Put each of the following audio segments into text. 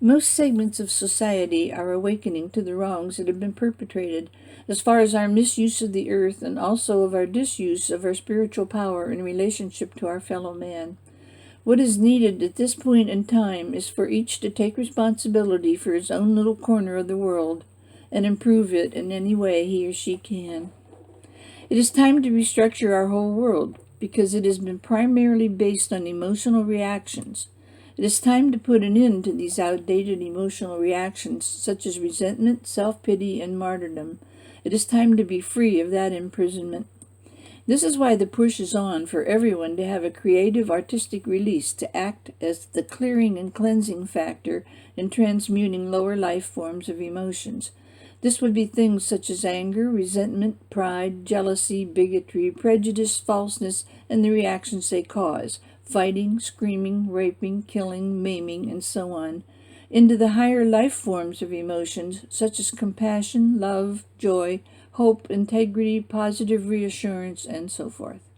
Most segments of society are awakening to the wrongs that have been perpetrated, as far as our misuse of the earth and also of our disuse of our spiritual power in relationship to our fellow man. What is needed at this point in time is for each to take responsibility for his own little corner of the world and improve it in any way he or she can. It is time to restructure our whole world because it has been primarily based on emotional reactions. It is time to put an end to these outdated emotional reactions such as resentment, self-pity, and martyrdom. It is time to be free of that imprisonment. This is why the push is on for everyone to have a creative artistic release to act as the clearing and cleansing factor in transmuting lower life forms of emotions. This would be things such as anger, resentment, pride, jealousy, bigotry, prejudice, falseness, and the reactions they cause, fighting, screaming, raping, killing, maiming, and so on, into the higher life forms of emotions such as compassion, love, joy, hope, integrity, positive reassurance, and so forth.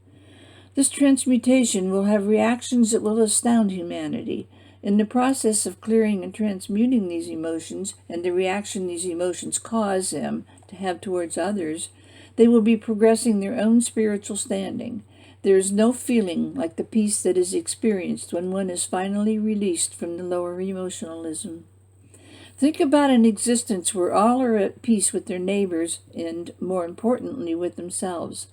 This transmutation will have reactions that will astound humanity. In the process of clearing and transmuting these emotions and the reaction these emotions cause them to have towards others, they will be progressing their own spiritual standing. There is no feeling like the peace that is experienced when one is finally released from the lower emotionalism. Think about an existence where all are at peace with their neighbors and, more importantly, with themselves.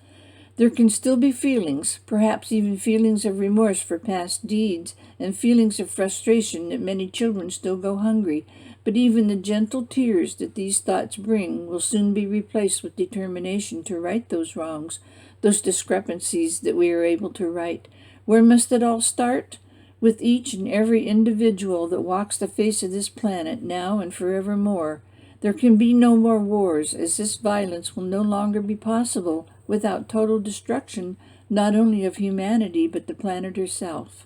There can still be feelings, perhaps even feelings of remorse for past deeds, and feelings of frustration that many children still go hungry, but even the gentle tears that these thoughts bring will soon be replaced with determination to right those wrongs, those discrepancies that we are able to right. Where must it all start? With each and every individual that walks the face of this planet now and forevermore. There can be no more wars, as this violence will no longer be possible without total destruction, not only of humanity, but the planet herself.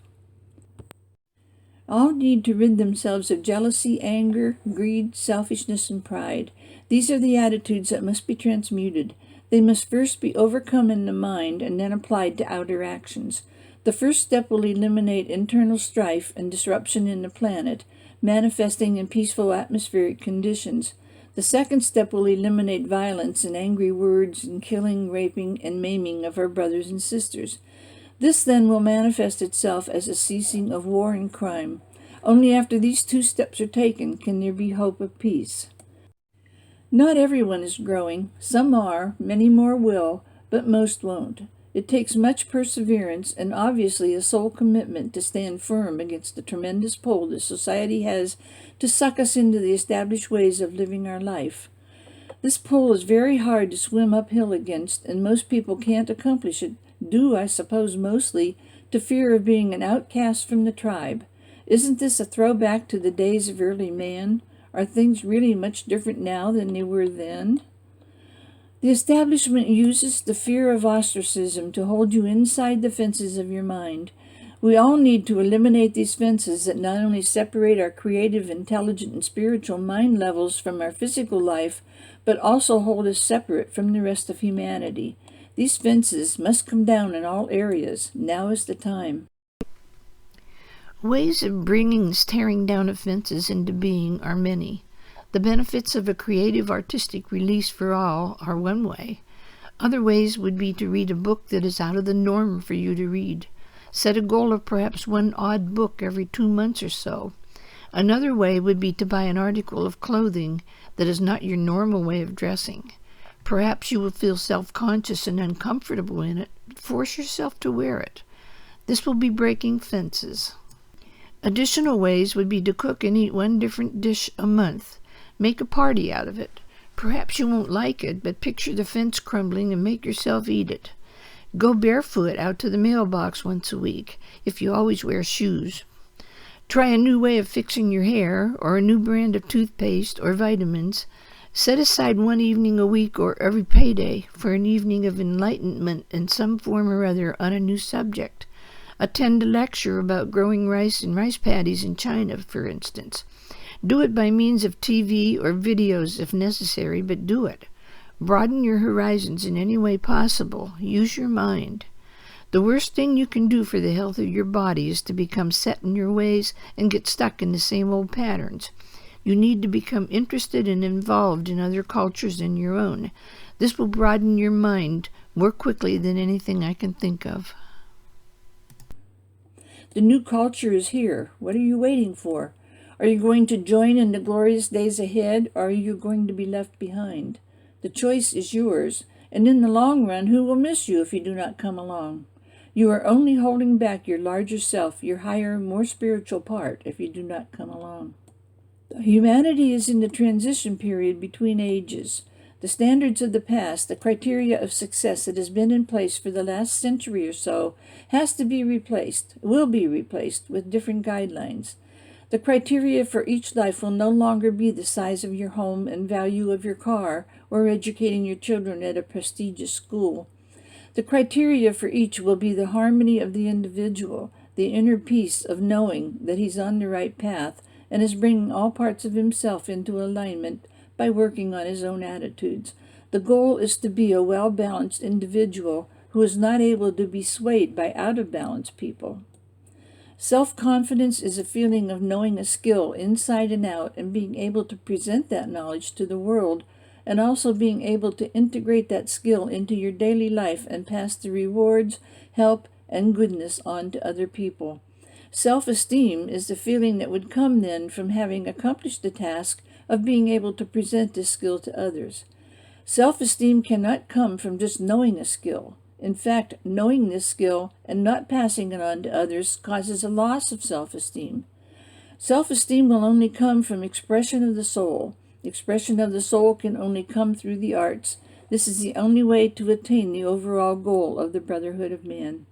All need to rid themselves of jealousy, anger, greed, selfishness, and pride. These are the attitudes that must be transmuted. They must first be overcome in the mind and then applied to outer actions. The first step will eliminate internal strife and disruption in the planet, manifesting in peaceful atmospheric conditions. The second step will eliminate violence and angry words and killing, raping, and maiming of our brothers and sisters. This then will manifest itself as a ceasing of war and crime. Only after these two steps are taken can there be hope of peace. Not everyone is growing. Some are, many more will, but most won't. It takes much perseverance and obviously a soul commitment to stand firm against the tremendous pull that society has to suck us into the established ways of living our life. This pull is very hard to swim uphill against, and most people can't accomplish it, due, I suppose, mostly to fear of being an outcast from the tribe. Isn't this a throwback to the days of early man? Are things really much different now than they were then? The establishment uses the fear of ostracism to hold you inside the fences of your mind. We all need to eliminate these fences that not only separate our creative, intelligent, and spiritual mind levels from our physical life, but also hold us separate from the rest of humanity. These fences must come down in all areas. Now is the time. Ways of bringing this tearing down of fences into being are many. The benefits of a creative artistic release for all are one way. Other ways would be to read a book that is out of the norm for you to read. Set a goal of perhaps one odd book every 2 months or so. Another way would be to buy an article of clothing that is not your normal way of dressing. Perhaps you will feel self-conscious and uncomfortable in it, but force yourself to wear it. This will be breaking fences. Additional ways would be to cook and eat one different dish a month. Make a party out of it. Perhaps you won't like it, but picture the fence crumbling and make yourself eat it. Go barefoot out to the mailbox once a week, if you always wear shoes. Try a new way of fixing your hair, or a new brand of toothpaste or vitamins. Set aside one evening a week or every payday for an evening of enlightenment in some form or other on a new subject. Attend a lecture about growing rice and rice paddies in China, for instance. Do it by means of TV or videos if necessary, but do it. Broaden your horizons in any way possible. Use your mind. The worst thing you can do for the health of your body is to become set in your ways and get stuck in the same old patterns. You need to become interested and involved in other cultures than your own. This will broaden your mind more quickly than anything I can think of. The new culture is here. What are you waiting for? Are you going to join in the glorious days ahead, or are you going to be left behind? The choice is yours, and in the long run, who will miss you if you do not come along? You are only holding back your larger self, your higher, more spiritual part, if you do not come along. Humanity is in the transition period between ages. The standards of the past, the criteria of success that has been in place for the last century or so, has to be replaced, will be replaced with different guidelines. The criteria for each life will no longer be the size of your home and value of your car, or educating your children at a prestigious school. The criteria for each will be the harmony of the individual, the inner peace of knowing that he's on the right path and is bringing all parts of himself into alignment by working on his own attitudes. The goal is to be a well-balanced individual who is not able to be swayed by out-of-balance people. Self-confidence is a feeling of knowing a skill inside and out and being able to present that knowledge to the world, and also being able to integrate that skill into your daily life and pass the rewards, help, and goodness on to other people. Self-esteem is the feeling that would come then from having accomplished the task of being able to present this skill to others. Self-esteem cannot come from just knowing a skill. In fact, knowing this skill and not passing it on to others causes a loss of self-esteem. Self-esteem will only come from expression of the soul. Expression of the soul can only come through the arts. This is the only way to attain the overall goal of the brotherhood of man.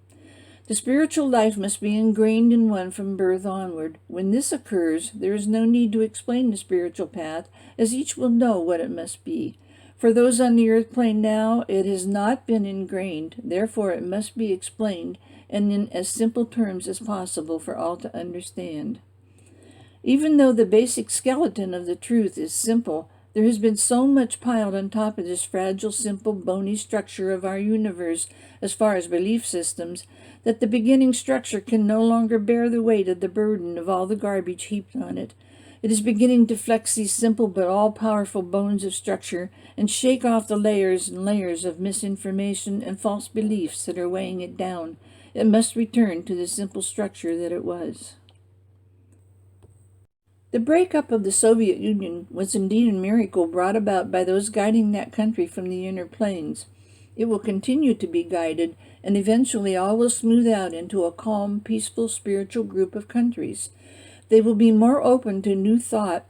The spiritual life must be ingrained in one from birth onward. When this occurs, there is no need to explain the spiritual path, as each will know what it must be. For those on the earth plane now, it has not been ingrained, therefore it must be explained, and in as simple terms as possible for all to understand. Even though the basic skeleton of the truth is simple, there has been so much piled on top of this fragile, simple, bony structure of our universe as far as belief systems, that the beginning structure can no longer bear the weight of the burden of all the garbage heaped on it. It is beginning to flex these simple but all-powerful bones of structure and shake off the layers and layers of misinformation and false beliefs that are weighing it down. It must return to the simple structure that it was. The breakup of the Soviet Union was indeed a miracle brought about by those guiding that country from the inner planes. It will continue to be guided, and eventually all will smooth out into a calm, peaceful, spiritual group of countries. They will be more open to new thought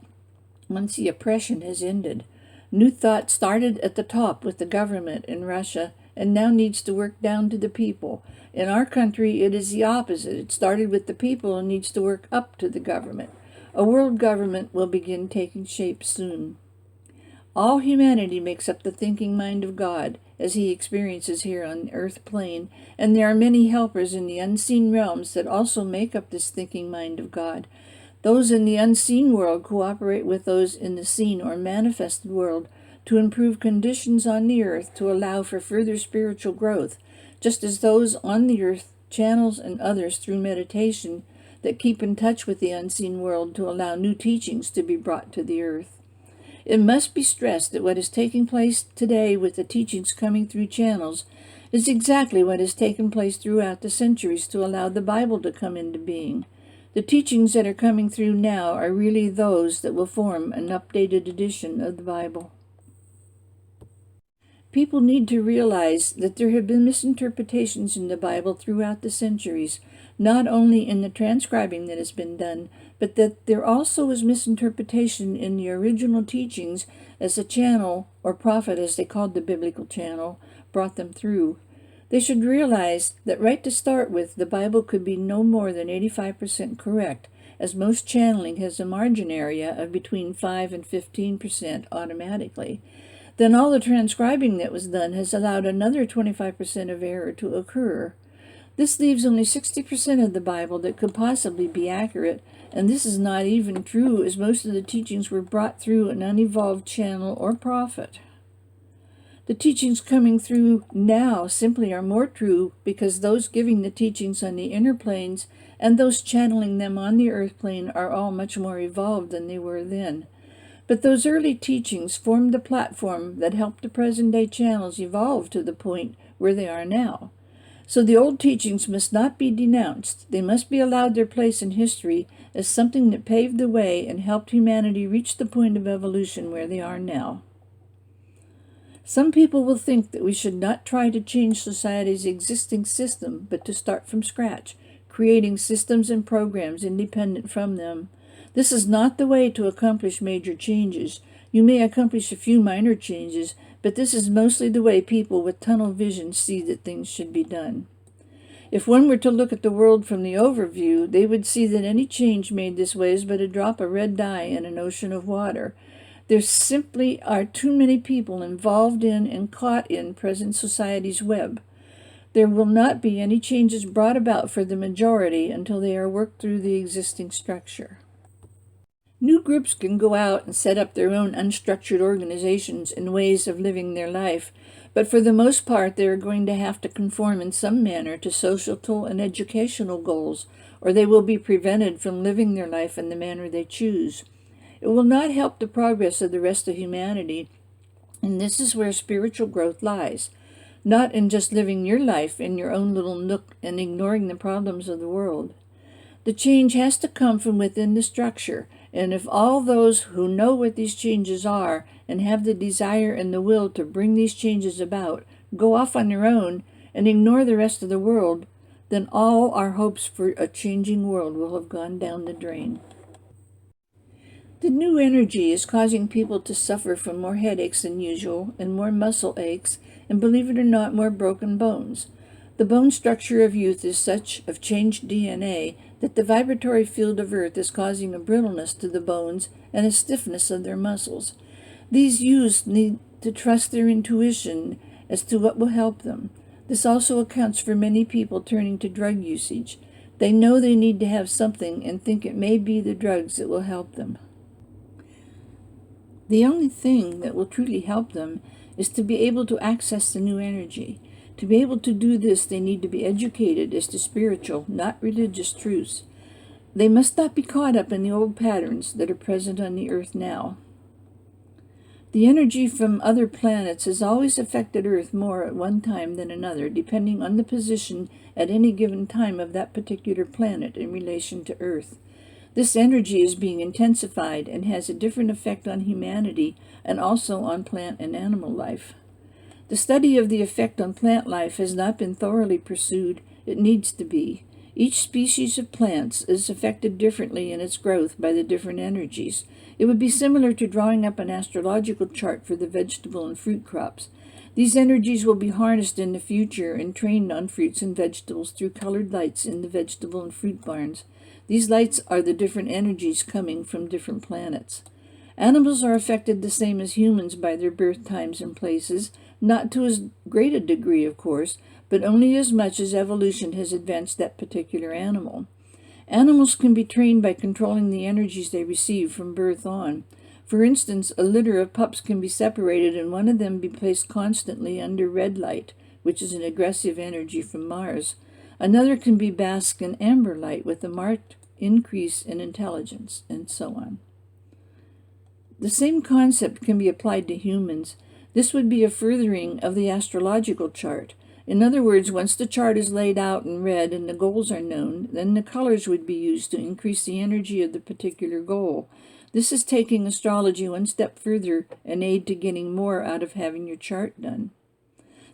once the oppression has ended. New thought started at the top with the government in Russia and now needs to work down to the people. In our country, it is the opposite. It started with the people and needs to work up to the government. A world government will begin taking shape soon. All humanity makes up the thinking mind of God, as he experiences here on the earth plane, and there are many helpers in the unseen realms that also make up this thinking mind of God. Those in the unseen world cooperate with those in the seen or manifested world to improve conditions on the earth to allow for further spiritual growth, just as those on the earth channels and others through meditation that keep in touch with the unseen world to allow new teachings to be brought to the earth. It must be stressed that what is taking place today with the teachings coming through channels is exactly what has taken place throughout the centuries to allow the Bible to come into being. The teachings that are coming through now are really those that will form an updated edition of the Bible. People need to realize that there have been misinterpretations in the Bible throughout the centuries, not only in the transcribing that has been done, but that there also is misinterpretation in the original teachings as the channel, or prophet as they called the biblical channel, brought them through. They should realize that right to start with, the Bible could be no more than 85% correct, as most channeling has a margin area of between 5 and 15% automatically. Then all the transcribing that was done has allowed another 25% of error to occur. This leaves only 60% of the Bible that could possibly be accurate, and this is not even true, as most of the teachings were brought through an unevolved channel or prophet. The teachings coming through now simply are more true because those giving the teachings on the inner planes and those channeling them on the earth plane are all much more evolved than they were then. But those early teachings formed the platform that helped the present-day channels evolve to the point where they are now. So the old teachings must not be denounced. They must be allowed their place in history as something that paved the way and helped humanity reach the point of evolution where they are now. Some people will think that we should not try to change society's existing system, but to start from scratch, creating systems and programs independent from them. This is not the way to accomplish major changes. You may accomplish a few minor changes, but this is mostly the way people with tunnel vision see that things should be done. If one were to look at the world from the overview, they would see that any change made this way is but a drop of red dye in an ocean of water. There simply are too many people involved in and caught in present society's web. There will not be any changes brought about for the majority until they are worked through the existing structure. New groups can go out and set up their own unstructured organizations and ways of living their life, but for the most part they are going to have to conform in some manner to social and educational goals, or they will be prevented from living their life in the manner they choose. It will not help the progress of the rest of humanity, and this is where spiritual growth lies, not in just living your life in your own little nook and ignoring the problems of the world. The change has to come from within the structure, and if all those who know what these changes are and have the desire and the will to bring these changes about go off on their own and ignore the rest of the world, then all our hopes for a changing world will have gone down the drain. The new energy is causing people to suffer from more headaches than usual and more muscle aches, and believe it or not, more broken bones. The bone structure of youth is such of changed DNA that the vibratory field of Earth is causing a brittleness to the bones and a stiffness of their muscles. These youths need to trust their intuition as to what will help them. This also accounts for many people turning to drug usage. They know they need to have something and think it may be the drugs that will help them. The only thing that will truly help them is to be able to access the new energy. To be able to do this, they need to be educated as to spiritual, not religious truths. They must not be caught up in the old patterns that are present on the earth now. The energy from other planets has always affected Earth more at one time than another, depending on the position at any given time of that particular planet in relation to Earth. This energy is being intensified and has a different effect on humanity and also on plant and animal life. The study of the effect on plant life has not been thoroughly pursued. It needs to be. Each species of plants is affected differently in its growth by the different energies. It would be similar to drawing up an astrological chart for the vegetable and fruit crops. These energies will be harnessed in the future and trained on fruits and vegetables through colored lights in the vegetable and fruit barns. These lights are the different energies coming from different planets. Animals are affected the same as humans by their birth times and places, not to as great a degree, of course, but only as much as evolution has advanced that particular animal. Animals can be trained by controlling the energies they receive from birth on. For instance, a litter of pups can be separated and one of them be placed constantly under red light, which is an aggressive energy from Mars. Another can be basked in amber light with a marked increase in intelligence, and so on. The same concept can be applied to humans. This would be a furthering of the astrological chart. In other words, once the chart is laid out in red and the goals are known, then the colors would be used to increase the energy of the particular goal. This is taking astrology one step further, an aid to getting more out of having your chart done.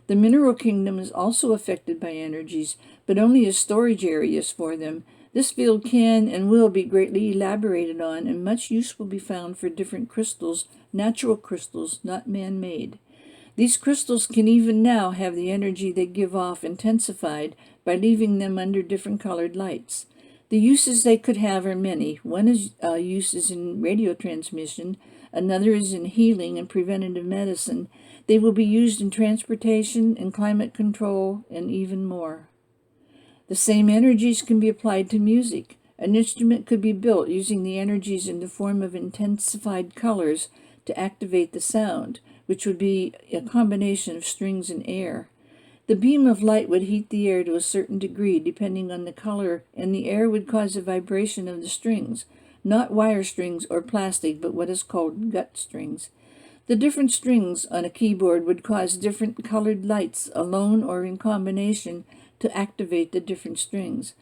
The mineral kingdom is also affected by energies, but only as storage areas for them. This field can and will be greatly elaborated on, and much use will be found for different crystals, natural crystals, not man-made. These crystals can even now have the energy they give off intensified by leaving them under different colored lights. The uses they could have are many. One is uses in radio transmission, another is in healing and preventative medicine. They will be used in transportation and climate control and even more. The same energies can be applied to music. An instrument could be built using the energies in the form of intensified colors to activate the sound, which would be a combination of strings and air. The beam of light would heat the air to a certain degree, depending on the color, and the air would cause a vibration of the strings, not wire strings or plastic, but what is called gut strings. The different strings on a keyboard would cause different colored lights, alone or in combination, to activate the different strings.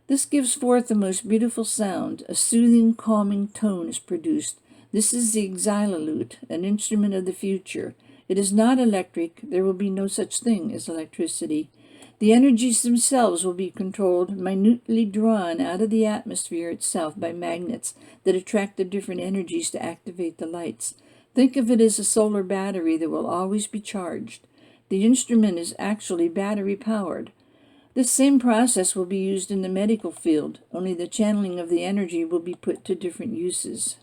This gives forth the most beautiful sound. A soothing, calming tone is produced. This is the xylolute, an instrument of the future. It is not electric. There will be no such thing as electricity. The energies themselves will be controlled, minutely drawn out of the atmosphere itself by magnets that attract the different energies to activate the lights. Think of it as a solar battery that will always be charged. The instrument is actually battery-powered. This same process will be used in the medical field, only the channeling of the energy will be put to different uses.